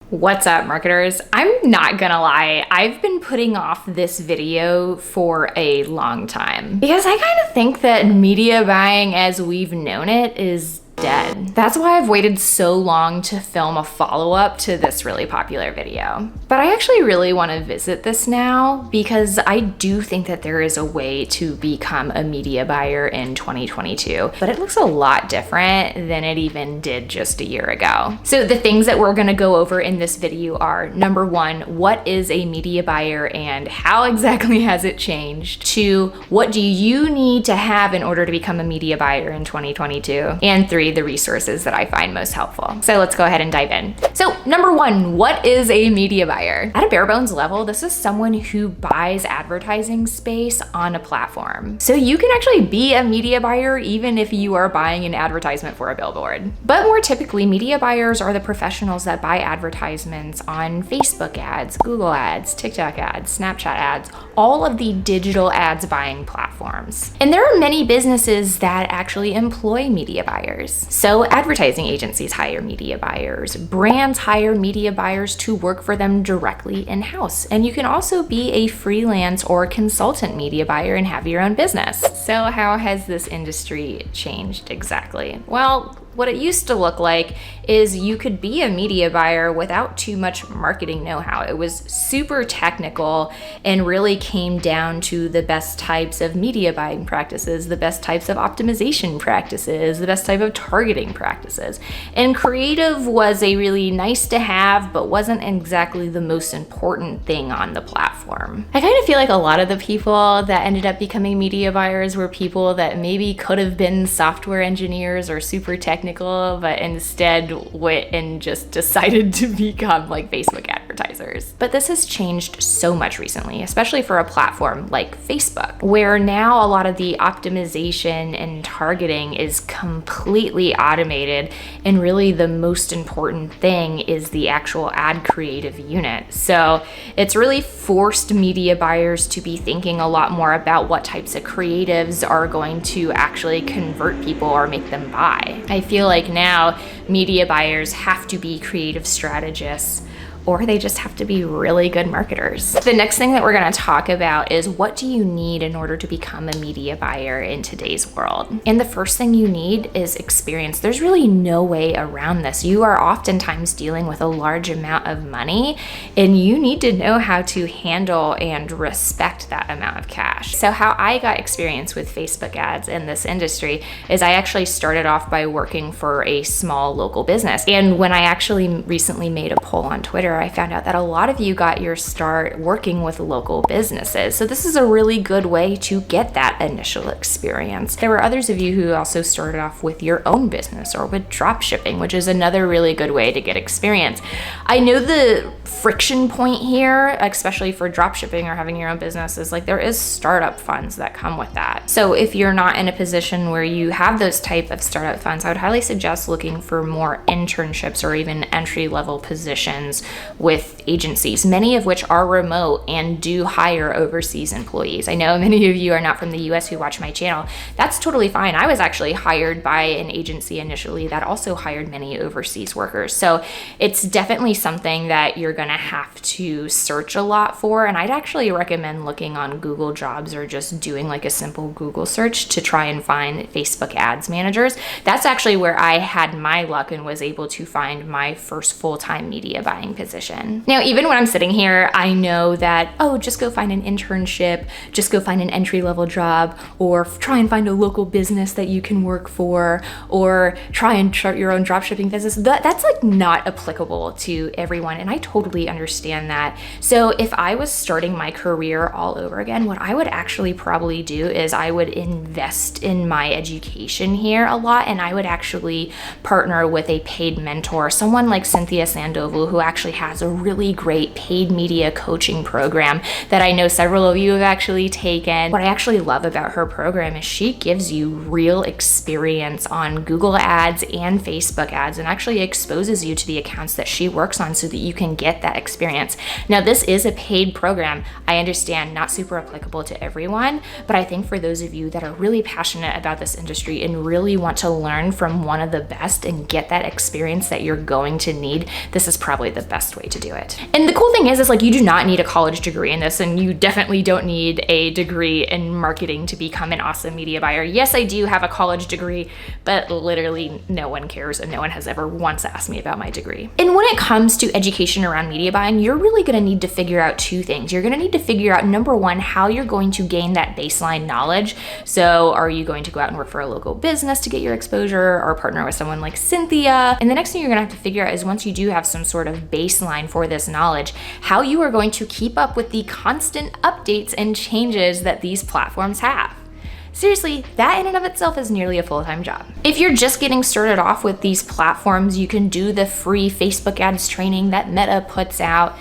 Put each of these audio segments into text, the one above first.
What's up, marketers? I'm not gonna lie, I've been putting off this video for a long time because I kind of think that media buying as we've known it is dead. That's why I've waited so long to film a follow-up to this really popular video. But I actually really want to visit this now because I do think that there is a way to become a media buyer in 2022, but it looks a lot different than it even did just a year ago. So the things that we're going to go over in this video are: number one, what is a media buyer and how exactly has it changed? 2, what do you need to have in order to become a media buyer in 2022? And 3, the resources that I find most helpful. So let's go ahead and dive in. So number one, what is a media buyer? At a bare bones level, this is someone who buys advertising space on a platform. So you can actually be a media buyer even if you are buying an advertisement for a billboard. But more typically, media buyers are the professionals that buy advertisements on Facebook ads, Google ads, TikTok ads, Snapchat ads, all of the digital ads buying platforms. And there are many businesses that actually employ media buyers. So advertising agencies hire media buyers, brands hire media buyers to work for them directly in-house. And you can also be a freelance or consultant media buyer and have your own business. So how has this industry changed exactly? Well, what it used to look like is you could be a media buyer without too much marketing know-how. It was super technical and really came down to the best types of media buying practices, the best types of optimization practices, the best type of targeting practices. And creative was a really nice to have, but wasn't exactly the most important thing on the platform. I kind of feel like a lot of the people that ended up becoming media buyers were people that maybe could have been software engineers or super technical, but instead went and just decided to become like Facebook advertisers. But this has changed so much recently, especially for a platform like Facebook, where now a lot of the optimization and targeting is completely automated, and really the most important thing is the actual ad creative unit. So it's really forced media buyers to be thinking a lot more about what types of creatives are going to actually convert people or make them buy. I feel like now media buyers have to be creative strategists, or they just have to be really good marketers. The next thing that we're going to talk about is, what do you need in order to become a media buyer in today's world? And the first thing you need is experience. There's really no way around this. You are oftentimes dealing with a large amount of money, and you need to know how to handle and respect that amount of cash. So how I got experience with Facebook ads in this industry is I actually started off by working for a small local business. And when I actually recently made a poll on Twitter, I found out that a lot of you got your start working with local businesses. So this is a really good way to get that initial experience. There were others of you who also started off with your own business or with drop shipping, which is another really good way to get experience. I know the friction point here, especially for drop shipping or having your own business, is like there is startup funds that come with that. So if you're not in a position where you have those type of startup funds, I would highly suggest looking for more internships or even entry-level positions with agencies, many of which are remote and do hire overseas employees. I know many of you are not from the US who watch my channel. That's totally fine. I was actually hired by an agency initially that also hired many overseas workers. So it's definitely something that you're gonna have to search a lot for. And I'd actually recommend looking on Google Jobs or just doing like a simple Google search to try and find Facebook ads managers. That's actually where I had my luck and was able to find my first full-time media buying position. Now, even when I'm sitting here, I know that, oh, just go find an internship, just go find an entry-level job, or try and find a local business that you can work for, or try and start your own dropshipping business. That's like not applicable to everyone, and I totally understand that. So if I was starting my career all over again, what I would actually probably do is I would invest in my education here a lot, and I would actually partner with a paid mentor, someone like Cynthia Sandoval, who actually has a really great paid media coaching program that I know several of you have actually taken. What I actually love about her program is she gives you real experience on Google ads and Facebook ads and actually exposes you to the accounts that she works on so that you can get that experience. Now, this is a paid program. I understand, not super applicable to everyone, but I think for those of you that are really passionate about this industry and really want to learn from one of the best and get that experience that you're going to need, this is probably the best way to do it. And the cool thing is like, you do not need a college degree in this, and you definitely don't need a degree in marketing to become an awesome media buyer. Yes, I do have a college degree, but literally no one cares, and no one has ever once asked me about my degree. And when it comes to education around media buying, you're really gonna need to figure out two things. You're gonna need to figure out, number one, how you're going to gain that baseline knowledge. So are you going to go out and work for a local business to get your exposure, or partner with someone like Cynthia? And the next thing you're gonna have to figure out is, once you do have some sort of baseline for this knowledge, how you are going to keep up with the constant updates and changes that these platforms have. Seriously, that in and of itself is nearly a full-time job. If you're just getting started off with these platforms, you can do the free Facebook ads training that Meta puts out.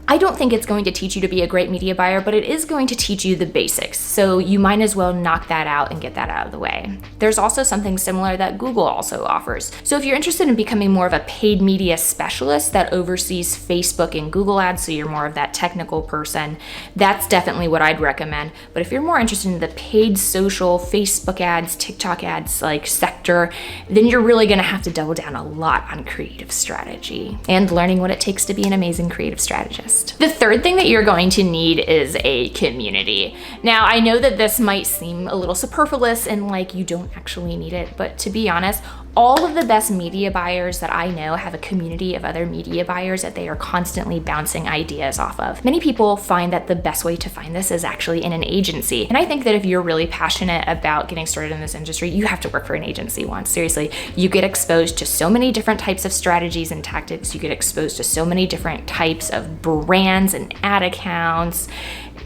I don't think it's going to teach you to be a great media buyer, but it is going to teach you the basics. So you might as well knock that out and get that out of the way. There's also something similar that Google also offers. So if you're interested in becoming more of a paid media specialist that oversees Facebook and Google ads, so you're more of that technical person, that's definitely what I'd recommend. But if you're more interested in the paid social, Facebook ads, TikTok ads like sector, then you're really gonna have to double down a lot on creative strategy and learning what it takes to be an amazing creative strategist. The third thing that you're going to need is a community. Now, I know that this might seem a little superfluous and like you don't actually need it, but to be honest, all of the best media buyers that I know have a community of other media buyers that they are constantly bouncing ideas off of. Many people find that the best way to find this is actually in an agency. And I think that if you're really passionate about getting started in this industry, you have to work for an agency once. Seriously, you get exposed to so many different types of strategies and tactics. You get exposed to so many different types of brands and ad accounts.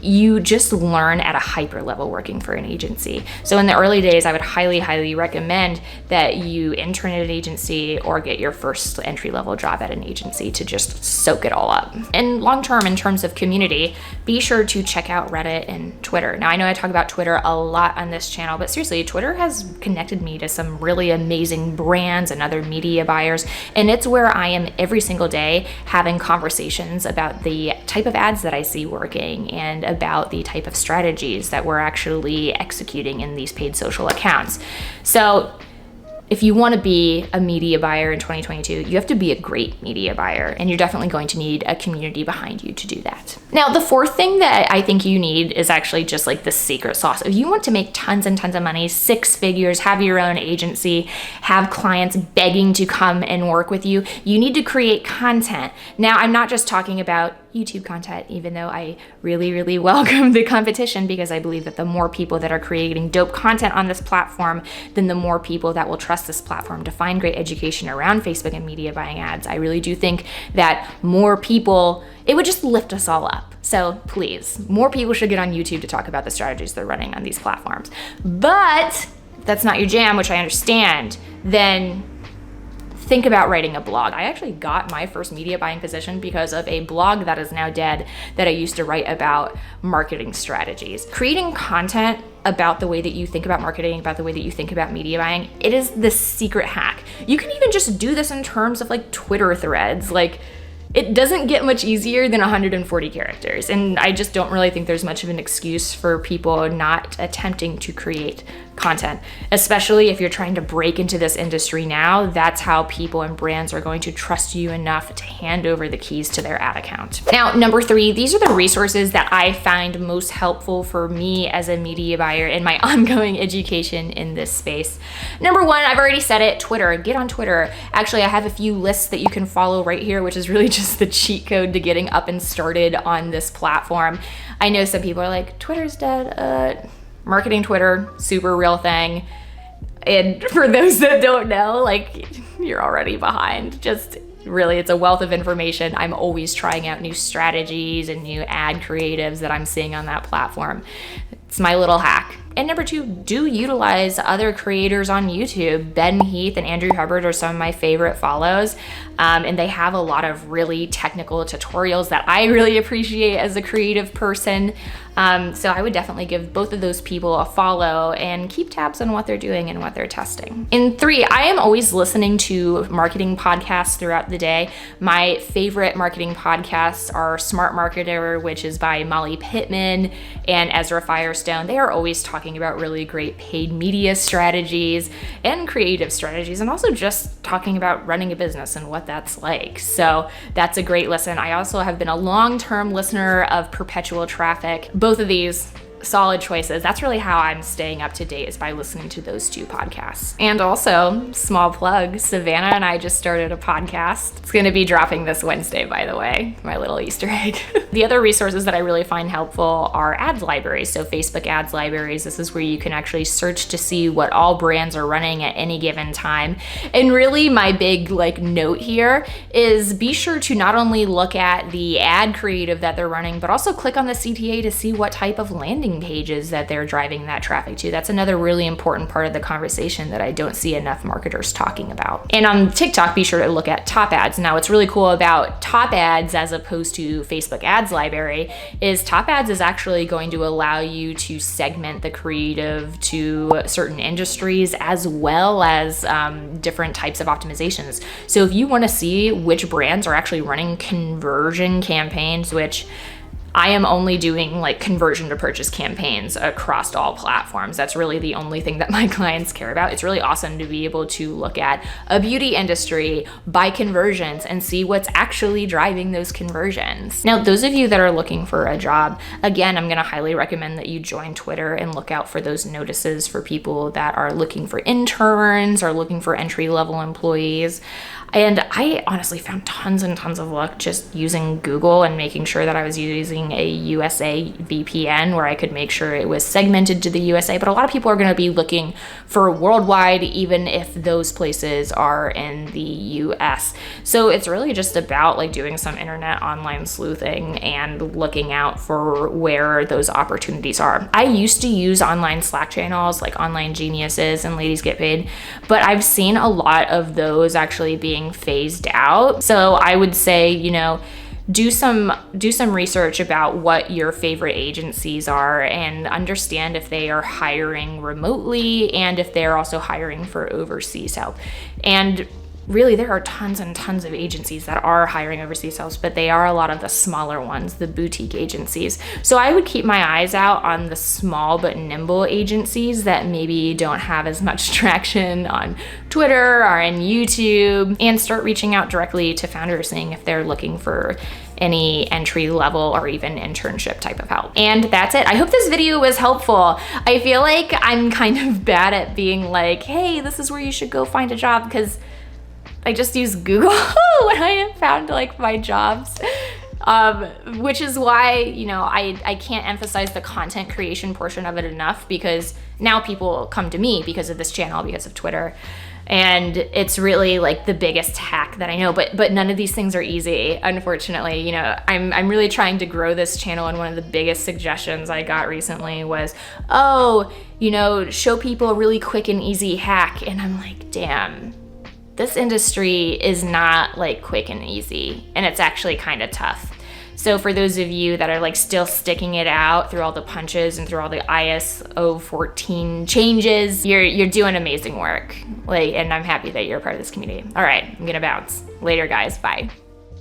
You just learn at a hyper level working for an agency. So in the early days, I would highly recommend that you intern at an agency or get your first entry level job at an agency to just soak it all up. And long term, in terms of community, be sure to check out Reddit and Twitter. Now, I know I talk about Twitter a lot on this channel, but seriously, Twitter has connected me to some really amazing brands and other media buyers. And it's where I am every single day having conversations about the type of ads that I see working and about the type of strategies that we're actually executing in these paid social accounts. So if you want to be a media buyer in 2022, you have to be a great media buyer, and you're definitely going to need a community behind you to do that. Now, the fourth thing that I think you need is actually just like the secret sauce. If you want to make tons and tons of money, 6 figures, have your own agency, have clients begging to come and work with you, you need to create content. Now, I'm not just talking about YouTube content, even though I really welcome the competition, because I believe that the more people that are creating dope content on this platform, then the more people that will trust this platform to find great education around Facebook and media buying ads. I really do think that more people, it would just lift us all up. So please, more people should get on YouTube to talk about the strategies they're running on these platforms. But if that's not your jam, which I understand, then think about writing a blog. I actually got my first media buying position because of a blog that is now dead that I used to write about marketing strategies. Creating content about the way that you think about marketing, about the way that you think about media buying, it is the secret hack. You can even just do this in terms of like Twitter threads. Like, it doesn't get much easier than 140 characters. And I just don't really think there's much of an excuse for people not attempting to create content, especially if you're trying to break into this industry now. That's how people and brands are going to trust you enough to hand over the keys to their ad account. Now, number 3, these are the resources that I find most helpful for me as a media buyer in my ongoing education in this space. Number 1, I've already said it, Twitter. Get on Twitter. Actually, I have a few lists that you can follow right here, which is really just the cheat code to getting up and started on this platform. I know some people are like, Twitter's dead. Marketing Twitter, super real thing. And for those that don't know, like, you're already behind. Just really, it's a wealth of information. I'm always trying out new strategies and new ad creatives that I'm seeing on that platform. It's my little hack. And number 2, do utilize other creators on YouTube. Ben Heath and Andrew Hubbard are some of my favorite follows. And they have a lot of really technical tutorials that I really appreciate as a creative person. So I would definitely give both of those people a follow and keep tabs on what they're doing and what they're testing. And 3, I am always listening to marketing podcasts throughout the day. My favorite marketing podcasts are Smart Marketer, which is by Molly Pittman and Ezra Firestone. They are always talking talking about really great paid media strategies and creative strategies, and also just talking about running a business and what that's like. So that's a great listen. I also have been a long-term listener of Perpetual Traffic. Both of these solid choices. That's really how I'm staying up to date, is by listening to those 2 podcasts. And also, small plug, Savannah and I just started a podcast. It's going to be dropping this Wednesday, by the way, my little Easter egg. The other resources that I really find helpful are ads libraries. So Facebook ads libraries, this is where you can actually search to see what all brands are running at any given time. And really my big note here is be sure to not only look at the ad creative that they're running, but also click on the CTA to see what type of landing pages that they're driving that traffic to. That's another really important part of the conversation that I don't see enough marketers talking about. And on TikTok, be sure to look at top ads. Now, what's really cool about top ads as opposed to Facebook ads library is top ads is actually going to allow you to segment the creative to certain industries as well as different types of optimizations. So if you want to see which brands are actually running conversion campaigns, which I am only doing conversion to purchase campaigns across all platforms. That's really the only thing that my clients care about. It's really awesome to be able to look at a beauty industry by conversions and see what's actually driving those conversions. Now, those of you that are looking for a job, again, I'm gonna highly recommend that you join Twitter and look out for those notices for people that are looking for interns or looking for entry-level employees. And I honestly found tons and tons of luck just using Google and making sure that I was using a USA VPN where I could make sure it was segmented to the USA. But a lot of people are going to be looking for worldwide, even if those places are in the US. So it's really just about doing some internet online sleuthing and looking out for where those opportunities are. I used to use online Slack channels like Online Geniuses and Ladies Get Paid, but I've seen a lot of those actually being phased out. So I would say, do some research about what your favorite agencies are and understand if they are hiring remotely and if they're also hiring for overseas help. And really, there are tons and tons of agencies that are hiring overseas help, but they are a lot of the smaller ones, the boutique agencies. So I would keep my eyes out on the small but nimble agencies that maybe don't have as much traction on Twitter or in YouTube, and start reaching out directly to founders, seeing if they're looking for any entry level or even internship type of help. And that's it. I hope this video was helpful. I feel like I'm kind of bad at being hey, this is where you should go find a job, because I just use Google when I have found my jobs, which is why, I can't emphasize the content creation portion of it enough, because now people come to me because of this channel, because of Twitter. And it's really the biggest hack that I know, but none of these things are easy, unfortunately. I'm really trying to grow this channel, and one of the biggest suggestions I got recently was, show people a really quick and easy hack. And I'm damn. This industry is not quick and easy, and it's actually kind of tough. So for those of you that are still sticking it out through all the punches and through all the iOS14 changes, you're doing amazing work. And I'm happy that you're a part of this community. All right, I'm gonna bounce. Later, guys. Bye.